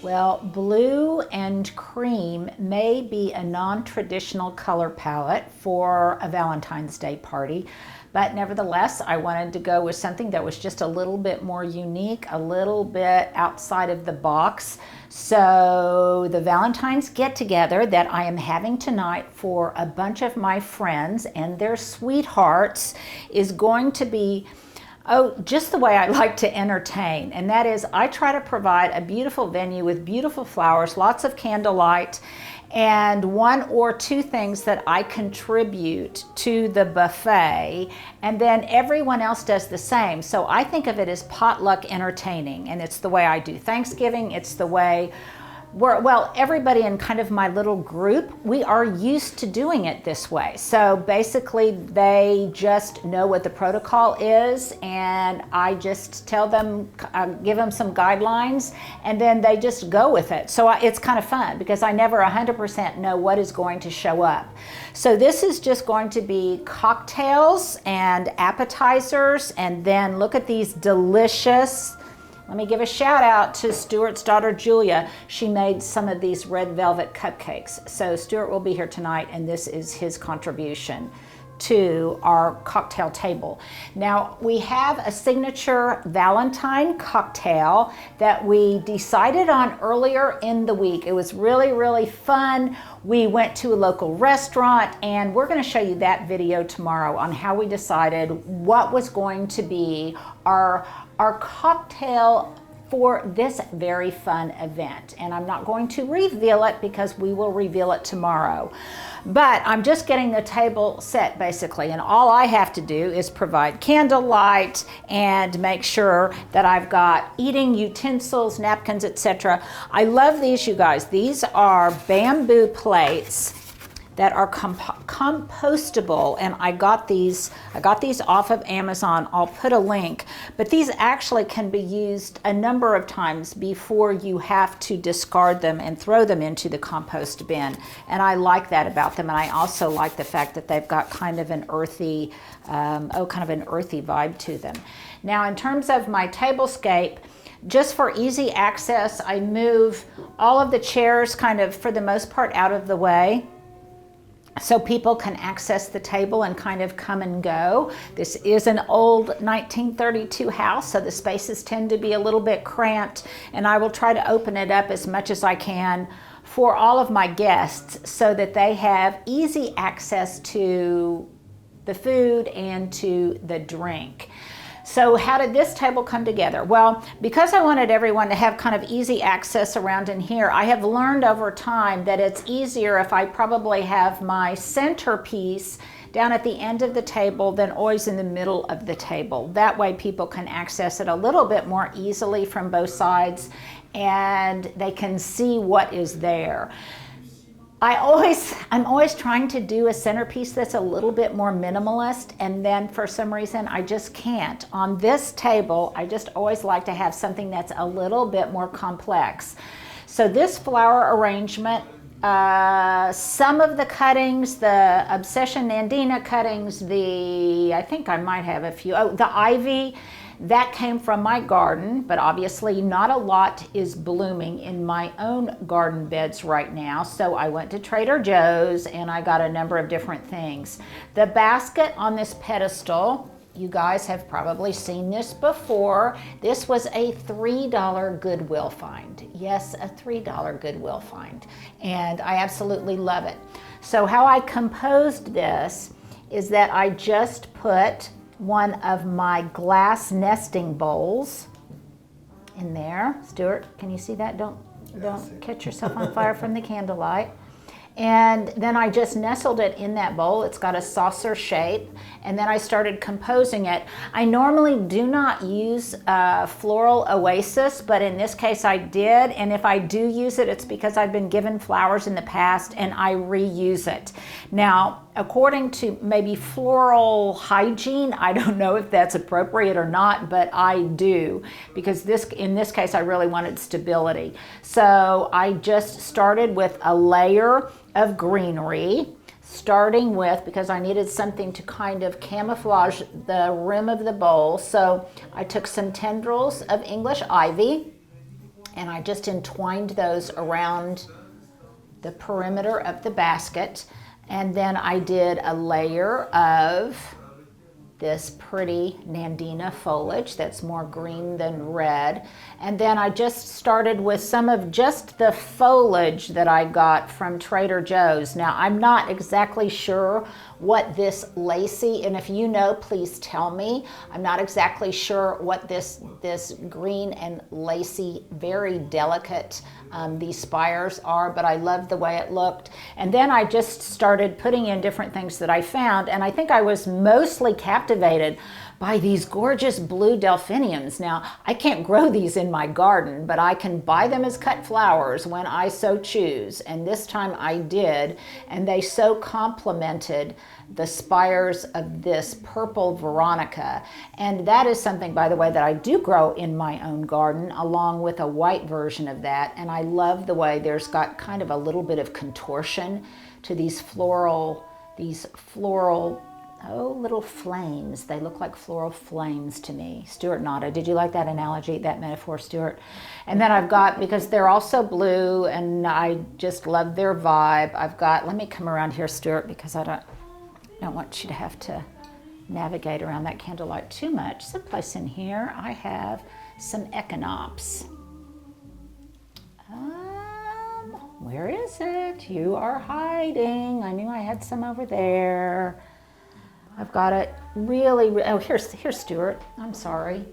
Well, blue and cream may be a non-traditional color palette for a Valentine's Day party, but nevertheless, I wanted to go with something that was just a little bit more unique, a little bit outside of the box. So the Valentine's get-together that I am having tonight for a bunch of my friends and their sweethearts is going to be just the way I like to entertain, and that is I try to provide a beautiful venue with beautiful flowers, lots of candlelight, and one or two things that I contribute to the buffet, and then everyone else does the same. So I think of it as potluck entertaining, and it's the way I do Thanksgiving. It's the way everybody in kind of my little group, we are used to doing it this way. So basically they just know what the protocol is, and I just tell them, give them some guidelines, and then they just go with it. So it's kind of fun because I never 100% know what is going to show up. So this is just going to be cocktails and appetizers, and then look at these delicious. Let me give a shout out to Stuart's daughter, Julia. She made some of these red velvet cupcakes. So Stuart will be here tonight, and this is his contribution to our cocktail table. Now, we have a signature Valentine cocktail that we decided on earlier in the week. It was really, really fun. We went to a local restaurant, and we're going to show you that video tomorrow on how we decided what was going to be our cocktail for this very fun event. And I'm not going to reveal it because we will reveal it tomorrow. But I'm just getting the table set basically, and all I have to do is provide candlelight and make sure that I've got eating utensils, napkins, etc. I love these, you guys. These are bamboo plates that are compostable, and I got these off of Amazon. I'll put a link, but these actually can be used a number of times before you have to discard them and throw them into the compost bin, and I like that about them. And I also like the fact that they've got kind of an earthy vibe to them. Now, in terms of my tablescape, just for easy access, I move all of the chairs kind of for the most part out of the way, so people can access the table and kind of come and go. This is an old 1932 house, so the spaces tend to be a little bit cramped, and I will try to open it up as much as I can for all of my guests so that they have easy access to the food and to the drink. So how did this table come together? Well, because I wanted everyone to have kind of easy access around in here, I have learned over time that it's easier if I probably have my centerpiece down at the end of the table than always in the middle of the table. That way people can access it a little bit more easily from both sides, and they can see what is there. I'm always trying to do a centerpiece that's a little bit more minimalist, and then for some reason I just can't. On this table, I just always like to have something that's a little bit more complex. So this flower arrangement, some of the cuttings, the Obsession Nandina cuttings, I think I might have a few, the ivy, that came from my garden, but obviously not a lot is blooming in my own garden beds right now. So I went to Trader Joe's and I got a number of different things. The basket on this pedestal, you guys have probably seen this before. This was a $3 Goodwill find. Yes, a $3 Goodwill find. And I absolutely love it. So how I composed this is that I just put one of my glass nesting bowls in there. Stuart, can you see that? Don't catch yourself on fire from the candlelight. And then I just nestled it in that bowl. It's got a saucer shape, and then I started composing it. I normally do not use Floral Oasis, but in this case I did, and if I do use it, it's because I've been given flowers in the past and I reuse it. Now, according to maybe floral hygiene, I don't know if that's appropriate or not, but I do, because in this case I really wanted stability. So I just started with a layer of greenery, starting with, because I needed something to kind of camouflage the rim of the bowl. So I took some tendrils of English ivy, And I just entwined those around the perimeter of the basket. And then I did a layer of this pretty Nandina foliage that's more green than red. And then I just started with some of just the foliage that I got from Trader Joe's. Now, I'm not exactly sure what this lacy, and if you know, please tell me. I'm not exactly sure what this green and lacy, very delicate, these spires are, but I loved the way it looked. And then I just started putting in different things that I found, and I think I was mostly captivated by these gorgeous blue delphiniums. Now, I can't grow these in my garden, but I can buy them as cut flowers when I so choose. And this time I did, and they so complemented the spires of this purple Veronica. And that is something, by the way, that I do grow in my own garden, along with a white version of that. And I love the way there's got kind of a little bit of contortion to these floral, oh, little flames. They look like floral flames to me. Stuart nodded. Did you like that analogy, that metaphor, Stuart? And then I've got, because they're also blue and I just love their vibe, I've got, let me come around here, Stuart, because I don't want you to have to navigate around that candlelight too much. Someplace in here, I have some echinops. Where is it? You are hiding. I knew I had some over there. I've got it really, oh, here's Stuart. I'm sorry.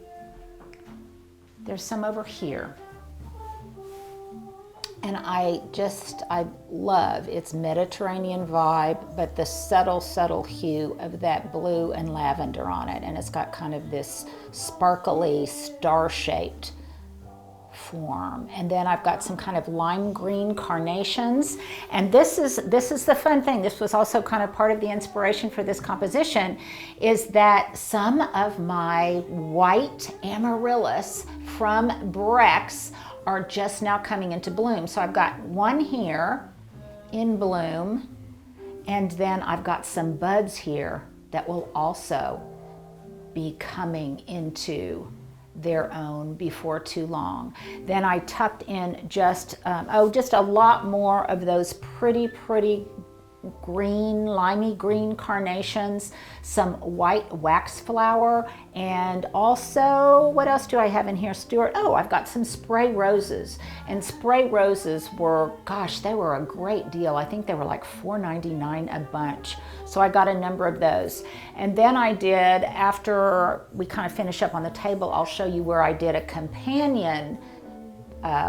There's some over here. And I love its Mediterranean vibe, but the subtle hue of that blue and lavender on it. And it's got kind of this sparkly, star-shaped form. And then I've got some kind of lime green carnations. And this is the fun thing. This was also kind of part of the inspiration for this composition, is that some of my white amaryllis from Brex are just now coming into bloom. So I've got one here in bloom, and then I've got some buds here that will also be coming into their own before too long. Then I tucked in just a lot more of those pretty green, limey green carnations, some white waxflower, and also, what else do I have in here, Stuart? Oh, I've got some spray roses. And spray roses were, gosh, they were a great deal. I think they were like $4.99 a bunch. So I got a number of those. And then I did, after we kind of finish up on the table, I'll show you where I did a companion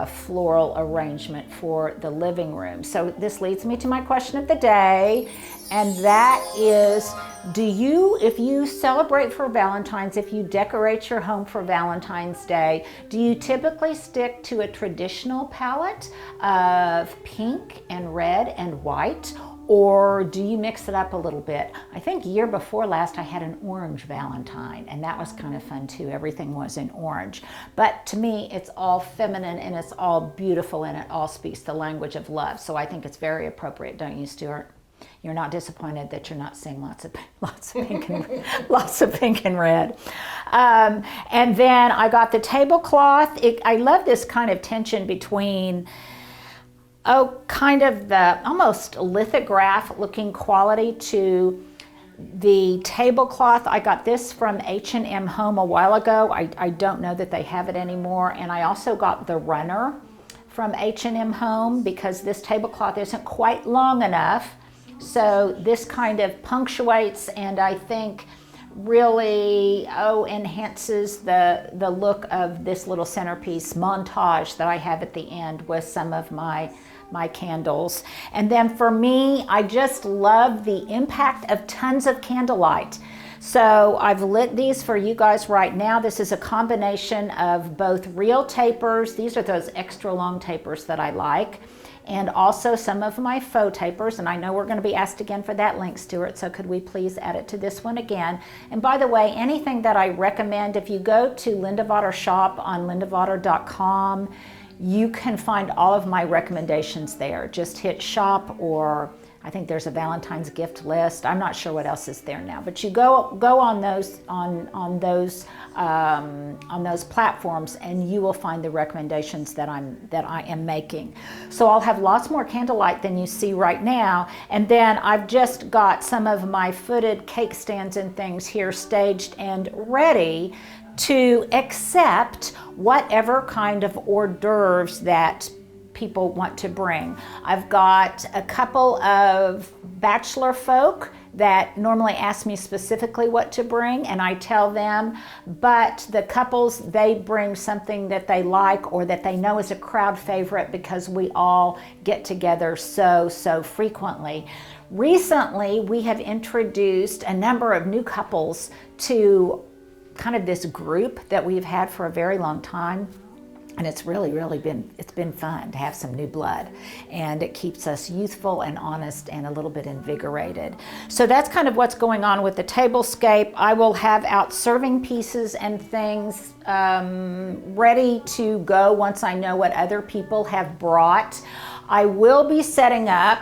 floral arrangement for the living room. So this leads me to my question of the day, and that is, if you celebrate for Valentine's, if you decorate your home for Valentine's Day, do you typically stick to a traditional palette of pink and red and white, or do you mix it up a little bit? I think year before last I had an orange Valentine, and that was kind of fun too. Everything was in orange. But to me, it's all feminine and it's all beautiful and it all speaks the language of love. So I think it's very appropriate, don't you, Stuart? You're not disappointed that you're not seeing lots of pink and lots of pink and red. And then I got the tablecloth. I love this kind of tension between kind of the almost lithograph looking quality to the tablecloth. I got this from H&M Home a while ago. I don't know that they have it anymore. And I also got the runner from H&M Home because this tablecloth isn't quite long enough. So this kind of punctuates and I think really enhances the look of this little centerpiece montage that I have at the end with some of my candles. And then for me, I just love the impact of tons of candlelight. So I've lit these for you guys right now. This is a combination of both real tapers. These are those extra long tapers that I like. And also some of my faux tapers, and I know we're going to be asked again for that link, Stuart, so could we please add it to this one again? And by the way, anything that I recommend, if you go to Linda Vater shop on lindavater.com, you can find all of my recommendations there. Just hit shop or I think there's a Valentine's gift list. I'm not sure what else is there now, but you go on those platforms, and you will find the recommendations that I am making. So I'll have lots more candlelight than you see right now, and then I've just got some of my footed cake stands and things here staged and ready to accept whatever kind of hors d'oeuvres that people want to bring. I've got a couple of bachelor folk that normally ask me specifically what to bring, and I tell them, but the couples, they bring something that they like or that they know is a crowd favorite, because we all get together so frequently. Recently, we have introduced a number of new couples to kind of this group that we've had for a very long time. And it's really been fun to have some new blood, and it keeps us youthful and honest and a little bit invigorated. So that's kind of what's going on with the Tablescape. I will have out serving pieces and things ready to go once I know what other people have brought. I will be setting up,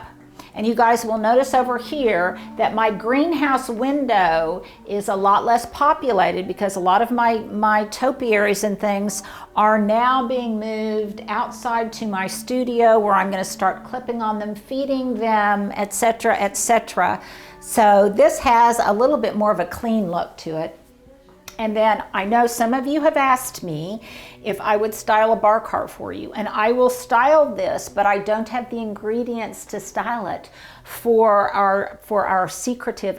and you guys will notice over here that my greenhouse window is a lot less populated, because a lot of my topiaries and things are now being moved outside to my studio, where I'm going to start clipping on them, feeding them, etc., etc. So this has a little bit more of a clean look to it. And then I know some of you have asked me if I would style a bar cart for you, and I will style this, but I don't have the ingredients to style it for our secretive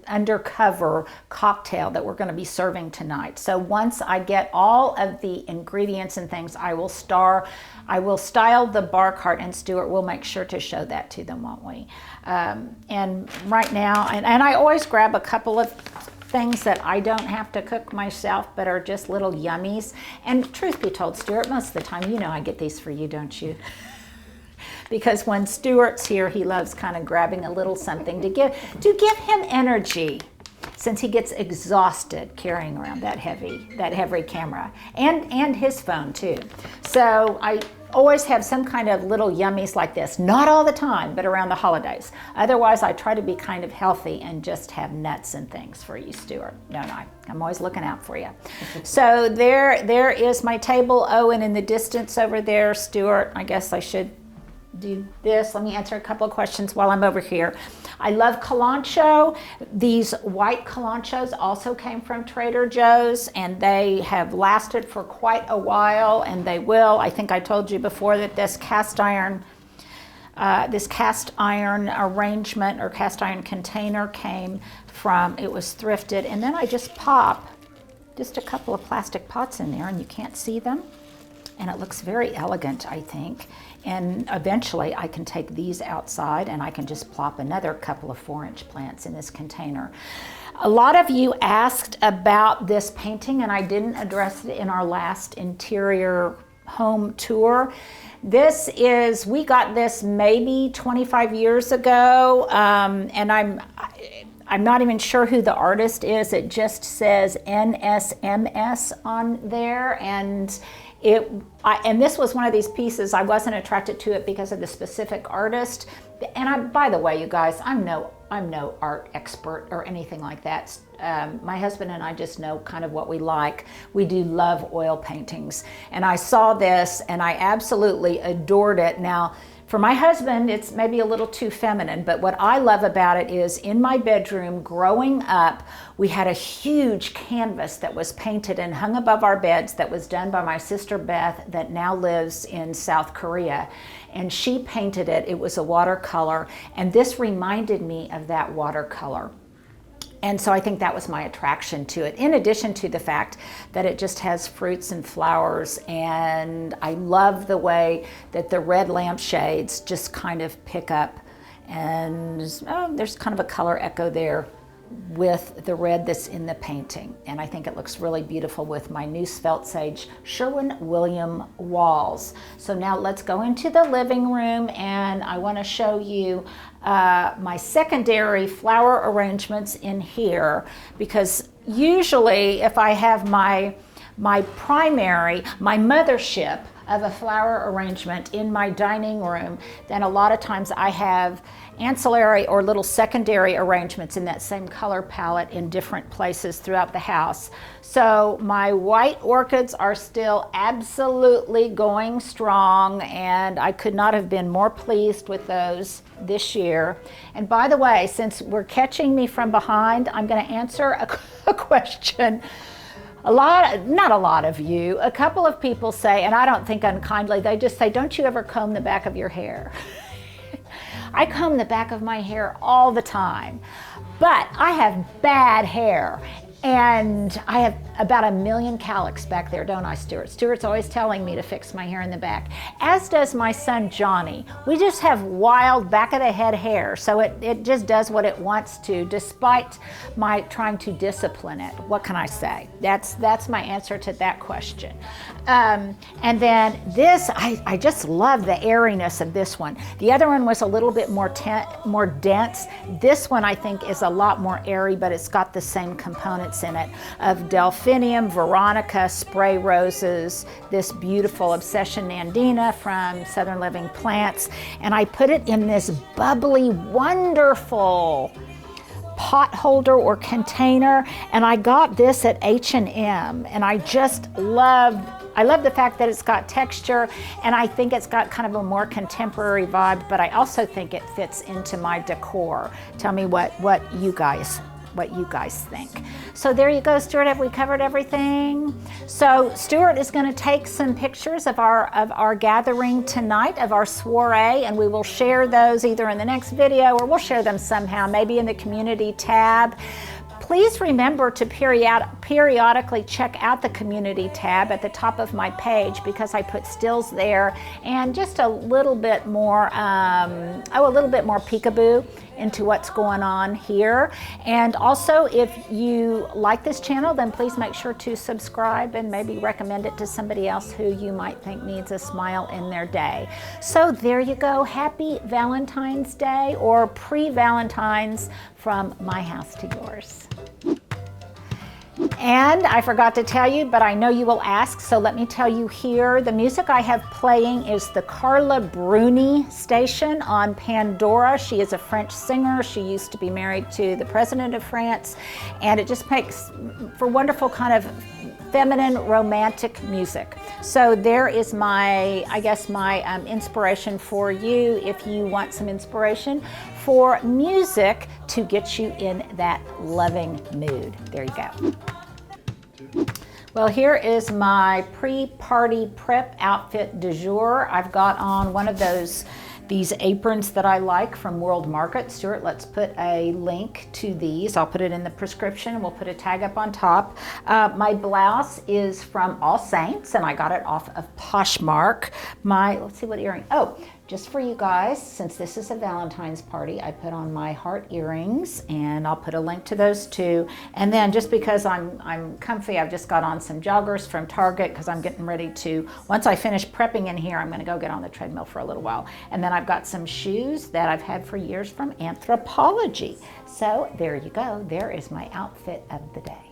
undercover cocktail that we're going to be serving tonight. So once I get all of the ingredients and things, I will style the bar cart, and Stuart will make sure to show that to them, won't we? And right now, and I always grab a couple of things that I don't have to cook myself, but are just little yummies. And truth be told, Stuart, most of the time, you know I get these for you, don't you? Because when Stuart's here, he loves kind of grabbing a little something to give him energy, since he gets exhausted carrying around that heavy camera, and his phone too. So I always have some kind of little yummies like this, not all the time, but around the holidays. Otherwise, I try to be kind of healthy and just have nuts and things for you, Stuart. No, I'm always looking out for you. So there is my table. Oh, and in the distance over there, Stuart, I guess I should do this. Let me answer a couple of questions while I'm over here. I love Calancho. These white Calanchos also came from Trader Joe's, and they have lasted for quite a while, and they will. I think I told you before that this cast iron arrangement or cast iron container came from, it was thrifted, and then I just pop just a couple of plastic pots in there, and you can't see them, and it looks very elegant, I think. And eventually I can take these outside, and I can just plop another couple of 4-inch plants in this container. A lot of you asked about this painting, and I didn't address it in our last interior home tour. We got this maybe 25 years ago, and I'm not even sure who the artist is. It just says NSMS on there, and this was one of these pieces. I wasn't attracted to it because of the specific artist. And by the way, you guys, I'm no art expert or anything like that. My husband and I just know kind of what we like. We do love oil paintings. And I saw this and I absolutely adored it. Now, for my husband, it's maybe a little too feminine, but what I love about it is in my bedroom growing up, we had a huge canvas that was painted and hung above our beds that was done by my sister Beth, that now lives in South Korea. And she painted it. It was a watercolor, and this reminded me of that watercolor. And so I think that was my attraction to it, in addition to the fact that it just has fruits and flowers, and I love the way that the red lampshades just kind of pick up, and there's kind of a color echo there with the red that's in the painting. And I think it looks really beautiful with my new Svelte Sage Sherwin-Williams walls. So now let's go into the living room, and I want to show you my secondary flower arrangements in here, because usually if I have my primary, my mothership of a flower arrangement in my dining room, then a lot of times I have ancillary or little secondary arrangements in that same color palette in different places throughout the house. So my white orchids are still absolutely going strong, and I could not have been more pleased with those this year. And by the way, since we're catching me from behind, I'm going to answer a question. Not a lot of you, a couple of people say, and I don't think unkindly, they just say, don't you ever comb the back of your hair? I comb the back of my hair all the time, but I have bad hair. And I have about 1 million cowlicks back there, don't I, Stuart? Stuart's always telling me to fix my hair in the back, as does my son, Johnny. We just have wild back of the head hair, so it just does what it wants to, despite my trying to discipline it. What can I say? That's my answer to that question. And then this, I just love the airiness of this one. The other one was a little bit more dense. This one, I think, is a lot more airy, but it's got the same components in it of delphinium, veronica, spray roses, this beautiful Obsession nandina from Southern Living Plants, and I put it in this bubbly, wonderful pot holder or container, and I got this at H&M, and I love the fact that it's got texture, and I think it's got kind of a more contemporary vibe, but I also think it fits into my decor. Tell me what you guys think. So there you go, Stuart. Have we covered everything? So Stuart is going to take some pictures of our gathering tonight, of our soiree, and we will share those either in the next video or we'll share them somehow, maybe in the community tab. Please remember to periodically check out the community tab at the top of my page, because I put stills there and just a little bit more peekaboo into what's going on here. And also, if you like this channel, then please make sure to subscribe and maybe recommend it to somebody else who you might think needs a smile in their day. So there you go. Happy Valentine's Day, or pre-Valentine's, from my house to yours. And I forgot to tell you, but I know you will ask, so let me tell you here. The music I have playing is the Carla Bruni station on Pandora. She is a French singer. She used to be married to the President of France, and it just makes for wonderful kind of feminine romantic music. So there is my inspiration for you if you want some inspiration for music to get you in that loving mood. There you go. Well, here is my pre-party prep outfit du jour. I've got on one of these aprons that I like from World Market. Stuart, let's put a link to these. I'll put it in the prescription, and we'll put a tag up on top. My blouse is from All Saints, and I got it off of Poshmark. Let's see what earring. Oh, just for you guys, since this is a Valentine's party, I put on my heart earrings, and I'll put a link to those too. And then just because I'm comfy, I've just got on some joggers from Target, because I'm getting ready to, once I finish prepping in here, I'm gonna go get on the treadmill for a little while. And then I've got some shoes that I've had for years from Anthropologie. So there you go. There is my outfit of the day.